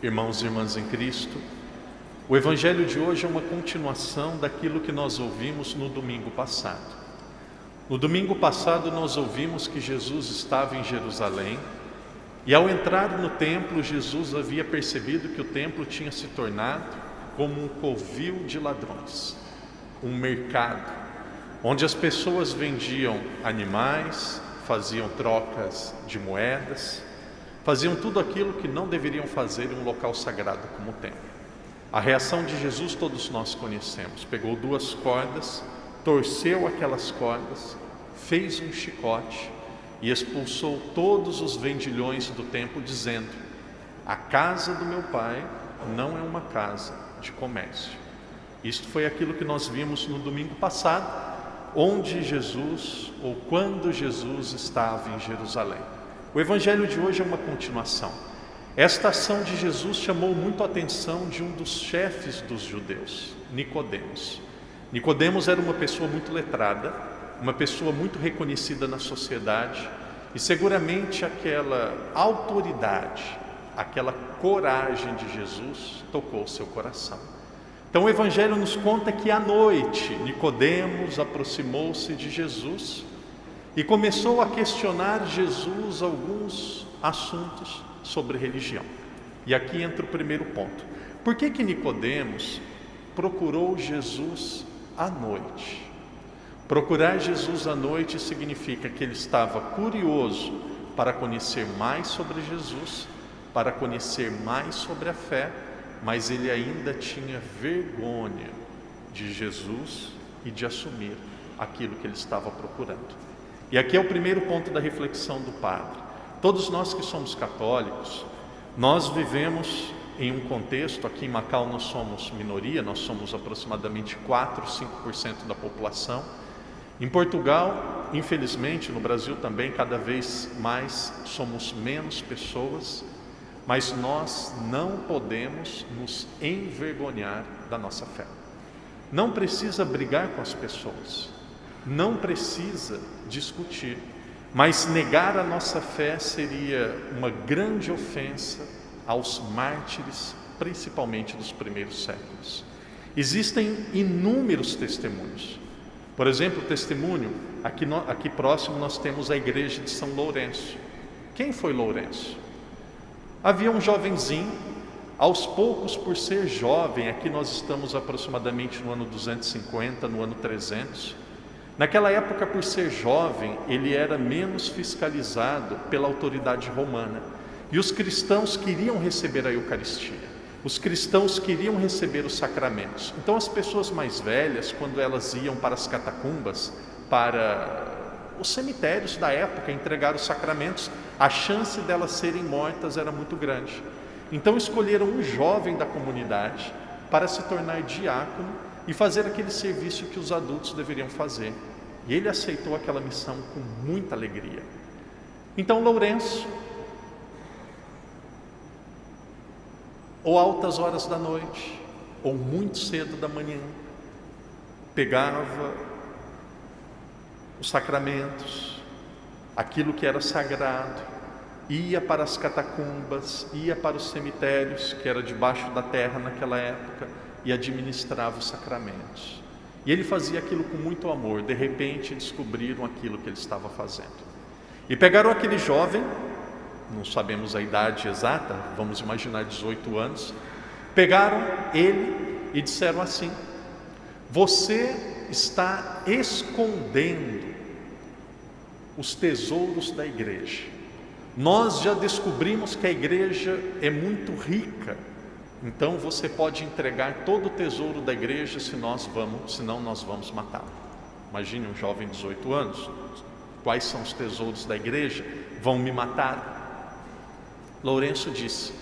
Irmãos e irmãs em Cristo, o Evangelho de hoje é uma continuação daquilo que nós ouvimos no domingo passado. No domingo passado nós ouvimos que Jesus estava em Jerusalém e ao entrar no templo, Jesus havia percebido que o templo tinha se tornado como um covil de ladrões, um mercado, onde as pessoas vendiam animais, faziam trocas de moedas, faziam tudo aquilo que não deveriam fazer em um local sagrado como o templo. A reação de Jesus todos nós conhecemos. Pegou 2 cordas, torceu aquelas cordas, fez um chicote e expulsou todos os vendilhões do templo, dizendo: a casa do meu pai não é uma casa de comércio. Isto foi aquilo que nós vimos no domingo passado, onde Jesus, ou quando Jesus estava em Jerusalém. O Evangelho de hoje é uma continuação. Esta ação de Jesus chamou muito a atenção de um dos chefes dos judeus, Nicodemos. Nicodemos era uma pessoa muito letrada, uma pessoa muito reconhecida na sociedade, e seguramente aquela autoridade, aquela coragem de Jesus tocou o seu coração. Então o Evangelho nos conta que à noite Nicodemos aproximou-se de Jesus e começou a questionar Jesus alguns assuntos sobre religião. E aqui entra o primeiro ponto. Por que Nicodemos procurou Jesus à noite? Procurar Jesus à noite significa que ele estava curioso para conhecer mais sobre Jesus, para conhecer mais sobre a fé, mas ele ainda tinha vergonha de Jesus e de assumir aquilo que ele estava procurando. E aqui é o primeiro ponto da reflexão do padre. Todos nós que somos católicos, nós vivemos em um contexto, aqui em Macau nós somos minoria, nós somos aproximadamente 4, 5% da população. Em Portugal, infelizmente, no Brasil também, cada vez mais somos menos pessoas, mas nós não podemos nos envergonhar da nossa fé. Não precisa brigar com as pessoas, não precisa discutir, mas negar a nossa fé seria uma grande ofensa aos mártires, principalmente dos primeiros séculos. Existem inúmeros testemunhos. Por exemplo, o testemunho, aqui próximo nós temos a igreja de São Lourenço. Quem foi Lourenço? Havia um jovenzinho, aos poucos, por ser jovem, aqui nós estamos aproximadamente no ano 250, no ano 300, naquela época, por ser jovem, ele era menos fiscalizado pela autoridade romana. E os cristãos queriam receber a Eucaristia. Os cristãos queriam receber os sacramentos. Então as pessoas mais velhas, quando elas iam para as catacumbas, para os cemitérios da época, entregar os sacramentos, a chance delas serem mortas era muito grande. Então escolheram um jovem da comunidade para se tornar diácono e fazer aquele serviço que os adultos deveriam fazer. E ele aceitou aquela missão com muita alegria. Então Lourenço, ou altas horas da noite, ou muito cedo da manhã, pegava os sacramentos, aquilo que era sagrado, ia para as catacumbas, ia para os cemitérios, que era debaixo da terra naquela época, e administrava os sacramentos. E ele fazia aquilo com muito amor. De repente descobriram aquilo que ele estava fazendo. E pegaram aquele jovem, não sabemos a idade exata, vamos imaginar 18 anos, pegaram ele e disseram assim: você está escondendo os tesouros da igreja. Nós já descobrimos que a igreja é muito rica, então você pode entregar todo o tesouro da igreja, senão nós vamos matá-lo. Imagine um jovem de 18 anos, quais são os tesouros da igreja? Vão me matar. Lourenço disse: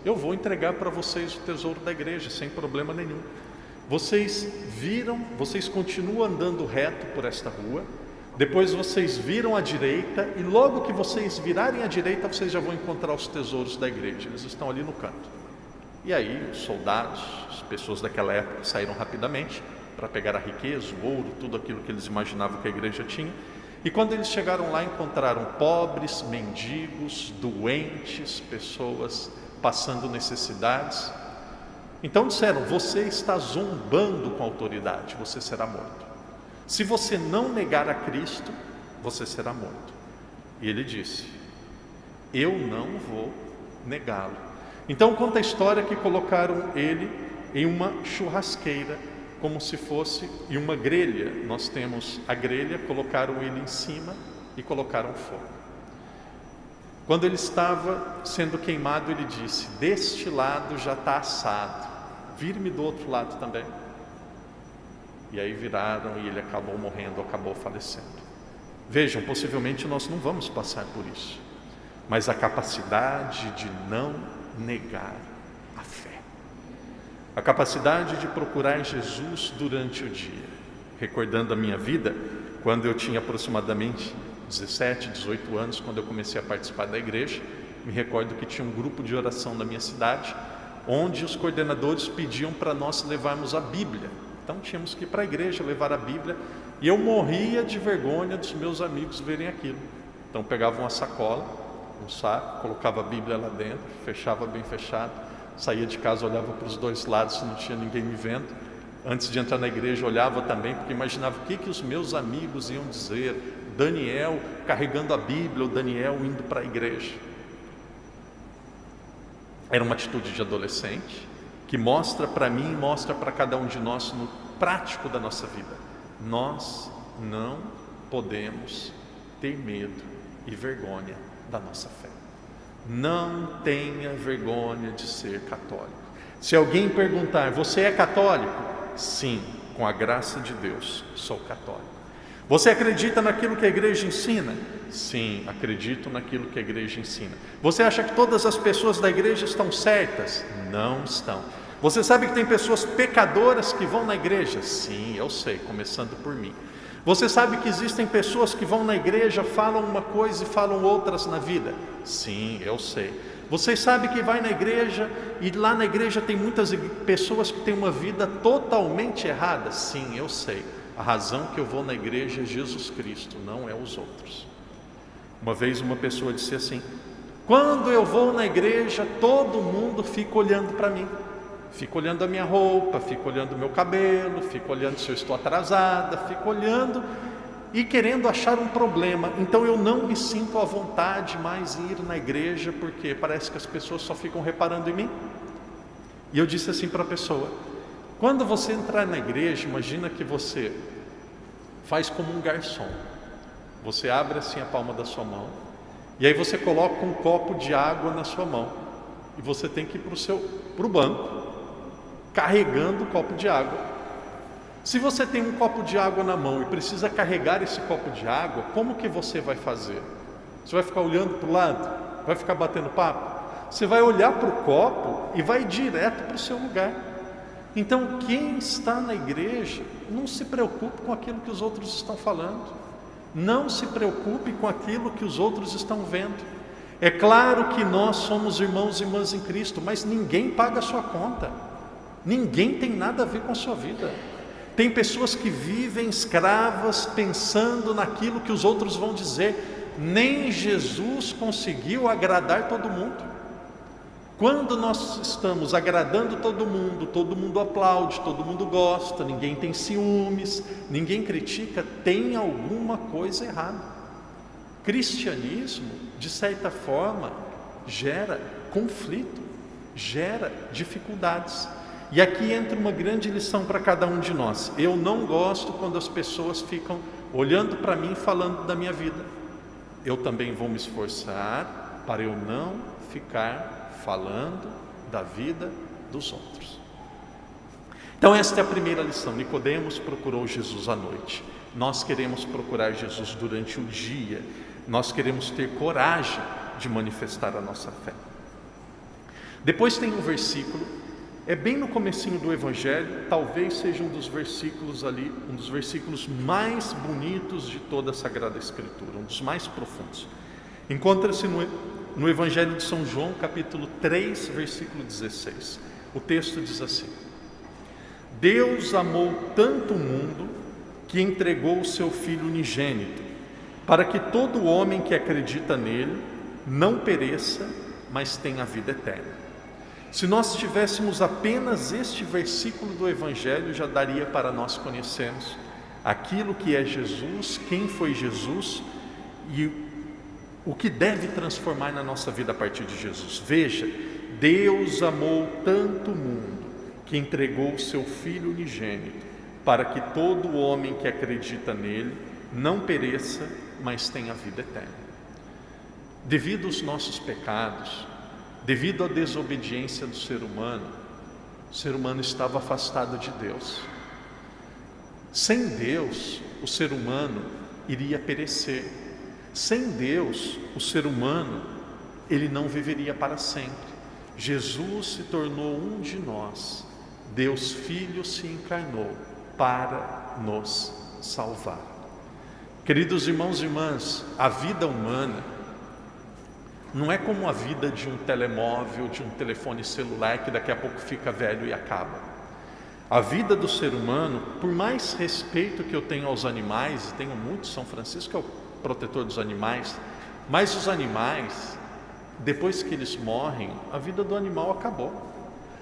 eu vou entregar para vocês o tesouro da igreja, sem problema nenhum. Vocês continuam andando reto por esta rua, depois vocês viram à direita, e logo que vocês virarem à direita, vocês já vão encontrar os tesouros da igreja, eles estão ali no canto. E aí os soldados, as pessoas daquela época saíram rapidamente para pegar a riqueza, o ouro, tudo aquilo que eles imaginavam que a igreja tinha. E quando eles chegaram lá, encontraram pobres, mendigos, doentes, pessoas passando necessidades. Então disseram: você está zombando com a autoridade, você será morto. Se você não negar a Cristo, você será morto. E ele disse: eu não vou negá-lo. Então conta a história que colocaram ele em uma churrasqueira, como se fosse em uma grelha. Nós temos a grelha, colocaram ele em cima e colocaram fogo. Quando ele estava sendo queimado, ele disse: deste lado já está assado, vire-me do outro lado também. E aí viraram e ele acabou morrendo, acabou falecendo. Vejam, possivelmente nós não vamos passar por isso, mas a capacidade de não negar a fé, a capacidade de procurar Jesus durante o dia. Recordando a minha vida, quando eu tinha aproximadamente 17, 18 anos, quando eu comecei a participar da igreja, me recordo que tinha um grupo de oração na minha cidade, onde os coordenadores pediam para nós levarmos a Bíblia. Então tínhamos que ir para a igreja levar a Bíblia, e eu morria de vergonha dos meus amigos verem aquilo. Então pegava uma sacola, um saco, colocava a Bíblia lá dentro, fechava bem fechado, saía de casa, olhava para os dois lados se não tinha ninguém me vendo. Antes de entrar na igreja olhava também, porque imaginava o que os meus amigos iam dizer: Daniel carregando a Bíblia, ou Daniel indo para a igreja. Era uma atitude de adolescente, que mostra para mim e mostra para cada um de nós no prático da nossa vida. Nós não podemos ter medo e vergonha da nossa fé. Não tenha vergonha de ser católico. Se alguém perguntar: você é católico? Sim, com a graça de Deus, sou católico. Você acredita naquilo que a igreja ensina? Sim, acredito naquilo que a igreja ensina. Você acha que todas as pessoas da igreja estão certas? Não estão. Você sabe que tem pessoas pecadoras que vão na igreja? Sim, eu sei, começando por mim. Você sabe que existem pessoas que vão na igreja, falam uma coisa e falam outras na vida? Sim, eu sei. Você sabe que vai na igreja e lá na igreja tem muitas pessoas que têm uma vida totalmente errada? Sim, eu sei. A razão que eu vou na igreja é Jesus Cristo, não é os outros. Uma vez uma pessoa disse assim: quando eu vou na igreja, todo mundo fica olhando para mim. Fica olhando a minha roupa, fica olhando o meu cabelo, fica olhando se eu estou atrasada, fica olhando e querendo achar um problema. Então eu não me sinto à vontade mais em ir na igreja, porque parece que as pessoas só ficam reparando em mim. E eu disse assim para a pessoa: quando você entrar na igreja, imagina que você faz como um garçom. Você abre assim a palma da sua mão, e aí você coloca um copo de água na sua mão, e você tem que ir para o banco, carregando o copo de água. Se você tem um copo de água na mão e precisa carregar esse copo de água, como que você vai fazer? Você vai ficar olhando para o lado? Vai ficar batendo papo? Você vai olhar para o copo e vai direto para o seu lugar. Então quem está na igreja, não se preocupe com aquilo que os outros estão falando, não se preocupe com aquilo que os outros estão vendo. É claro que nós somos irmãos e irmãs em Cristo, mas ninguém paga a sua conta, ninguém tem nada a ver com a sua vida. Tem pessoas que vivem escravas pensando naquilo que os outros vão dizer. Nem Jesus conseguiu agradar todo mundo. Quando nós estamos agradando todo mundo aplaude, todo mundo gosta, ninguém tem ciúmes, ninguém critica, tem alguma coisa errada. Cristianismo, de certa forma, gera conflito, gera dificuldades. E aqui entra uma grande lição para cada um de nós. Eu não gosto quando as pessoas ficam olhando para mim falando da minha vida. Eu também vou me esforçar para eu não ficar falando da vida dos outros. Então esta é a primeira lição. Nicodemos procurou Jesus à noite. Nós queremos procurar Jesus durante o dia. Nós queremos ter coragem de manifestar a nossa fé. Depois tem um versículo, é bem no comecinho do Evangelho, talvez seja um dos versículos ali, um dos versículos mais bonitos de toda a Sagrada Escritura, um dos mais profundos. Encontra-se no Evangelho de São João, capítulo 3, versículo 16. O texto diz assim: Deus amou tanto o mundo que entregou o seu Filho unigênito, para que todo homem que acredita nele não pereça, mas tenha a vida eterna. Se nós tivéssemos apenas este versículo do Evangelho, já daria para nós conhecermos aquilo que é Jesus, quem foi Jesus e o que deve transformar na nossa vida a partir de Jesus. Veja, Deus amou tanto o mundo que entregou o seu Filho unigênito, para que todo homem que acredita nele não pereça, mas tenha vida eterna. Devido aos nossos pecados, devido à desobediência do ser humano, o ser humano estava afastado de Deus. Sem Deus, o ser humano iria perecer. Sem Deus, o ser humano, ele não viveria para sempre. Jesus se tornou um de nós. Deus Filho se encarnou para nos salvar. Queridos irmãos e irmãs, a vida humana não é como a vida de um telemóvel, de um telefone celular que daqui a pouco fica velho e acaba. A vida do ser humano, por mais respeito que eu tenho aos animais, e tenho muito, São Francisco é o protetor dos animais, mas os animais, depois que eles morrem, a vida do animal acabou.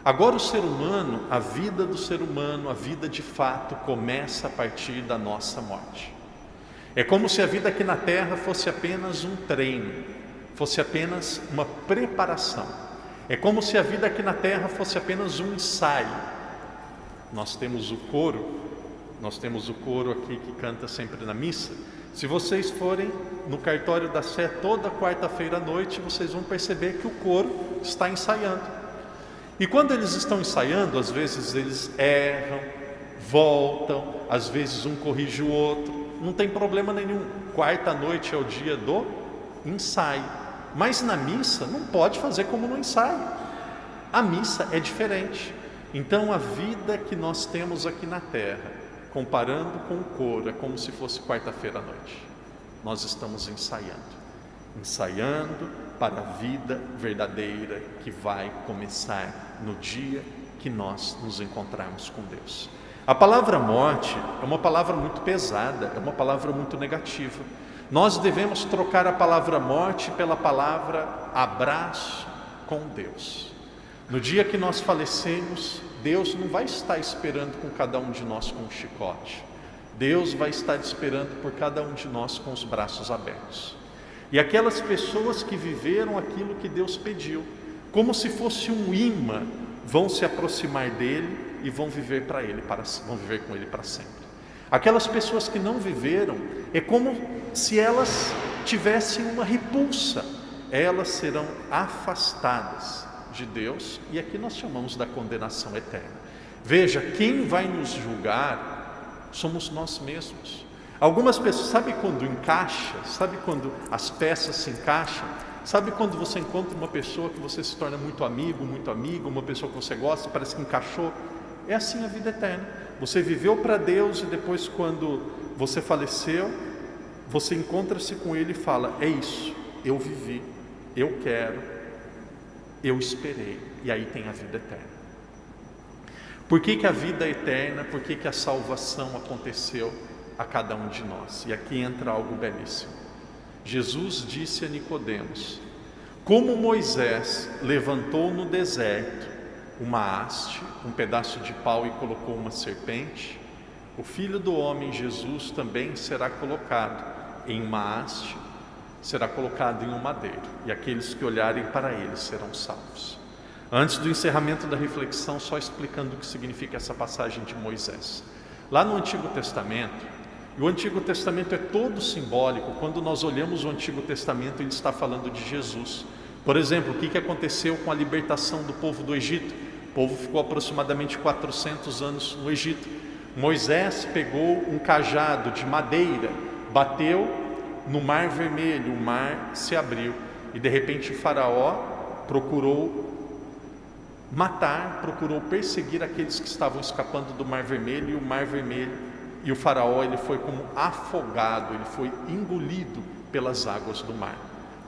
Agora o ser humano, a vida do ser humano, a vida de fato começa a partir da nossa morte. É como se a vida aqui na Terra fosse apenas um treino, fosse apenas uma preparação. É como se a vida aqui na Terra fosse apenas um ensaio. Nós temos o coro aqui que canta sempre na missa. Se vocês forem no cartório da Sé toda quarta-feira à noite, vocês vão perceber que o coro está ensaiando. E quando eles estão ensaiando, às vezes eles erram, voltam, às vezes um corrige o outro, não tem problema nenhum. Quarta-noite é o dia do ensaio. Mas na missa não pode fazer como no ensaio. A missa é diferente. Então a vida que nós temos aqui na terra, comparando com o coro, é como se fosse quarta-feira à noite. Nós estamos ensaiando para a vida verdadeira que vai começar no dia que nós nos encontrarmos com Deus. A palavra morte é uma palavra muito pesada, é uma palavra muito negativa. Nós devemos trocar a palavra morte pela palavra abraço com Deus. No dia que nós falecemos, Deus não vai estar esperando com cada um de nós com um chicote. Deus vai estar esperando por cada um de nós com os braços abertos. E aquelas pessoas que viveram aquilo que Deus pediu, como se fosse um imã, vão se aproximar dele e vão viver com ele para sempre. Aquelas pessoas que não viveram, é como se elas tivessem uma repulsa. Elas serão afastadas de Deus, e aqui nós chamamos da condenação eterna. Veja, quem vai nos julgar somos nós mesmos. Algumas pessoas, sabe quando encaixa? Sabe quando as peças se encaixam? Sabe quando você encontra uma pessoa que você se torna muito amigo, uma pessoa que você gosta, parece que encaixou? É assim a vida eterna. Você viveu para Deus e depois, quando você faleceu, você encontra-se com Ele e fala: é isso, eu vivi, eu quero, eu esperei. E aí tem a vida eterna. Por que a vida é eterna? Por que a salvação aconteceu a cada um de nós? E aqui entra algo belíssimo. Jesus disse a Nicodemos: como Moisés levantou no deserto uma haste, um pedaço de pau, e colocou uma serpente, o Filho do Homem, Jesus, também será colocado em uma haste, será colocado em um madeiro, e aqueles que olharem para ele serão salvos. Antes do encerramento da reflexão, só explicando o que significa essa passagem de Moisés. Lá no Antigo Testamento, e o Antigo Testamento é todo simbólico. Quando nós olhamos o Antigo Testamento, ele está falando de Jesus. Por exemplo, o que aconteceu com a libertação do povo do Egito? O povo ficou aproximadamente 400 anos no Egito. Moisés pegou um cajado de madeira, bateu no Mar Vermelho, o mar se abriu, e de repente o faraó procurou perseguir aqueles que estavam escapando do Mar Vermelho, e o Mar Vermelho, e o faraó, ele foi como afogado, ele foi engolido pelas águas do mar.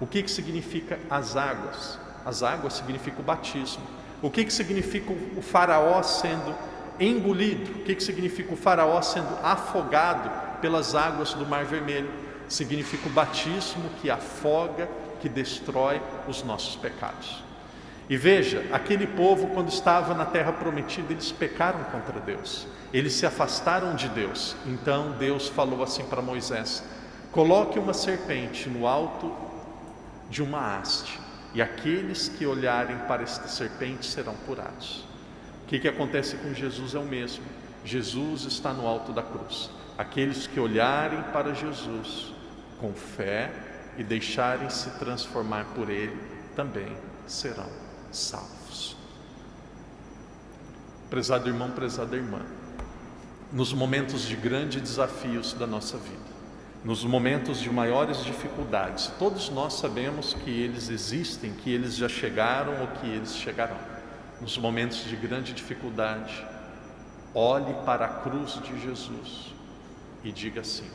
O que significa as águas? As águas significam o batismo. O que significa o faraó sendo engolido? O que significa o faraó sendo afogado pelas águas do Mar Vermelho? Significa o batismo que afoga, que destrói os nossos pecados. E veja, aquele povo, quando estava na terra prometida, eles pecaram contra Deus, eles se afastaram de Deus. Então Deus falou assim para Moisés: coloque uma serpente no alto de uma haste, e aqueles que olharem para esta serpente serão curados. O que acontece com Jesus é o mesmo. Jesus está no alto da cruz. Aqueles que olharem para Jesus com fé e deixarem se transformar por Ele também serão salvos. Prezado irmão, prezada irmã, nos momentos de grandes desafios da nossa vida, nos momentos de maiores dificuldades, todos nós sabemos que eles existem, que eles já chegaram ou que eles chegarão. Nos momentos de grande dificuldade, olhe para a cruz de Jesus e diga assim: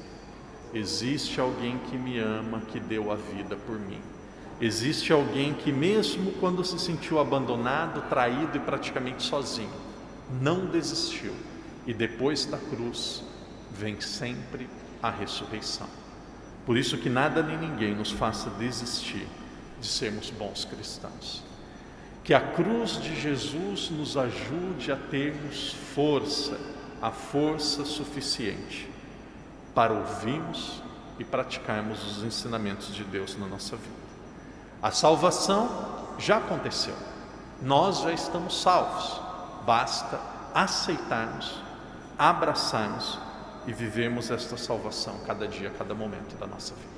existe alguém que me ama, que deu a vida por mim. Existe alguém que, mesmo quando se sentiu abandonado, traído e praticamente sozinho, não desistiu. E depois da cruz vem sempre a ressurreição. Por isso que nada nem ninguém nos faça desistir de sermos bons cristãos. Que a cruz de Jesus nos ajude a termos força, a força suficiente para ouvirmos e praticarmos os ensinamentos de Deus na nossa vida. A salvação já aconteceu, nós já estamos salvos, basta aceitarmos, abraçarmos e vivermos esta salvação cada dia, cada momento da nossa vida.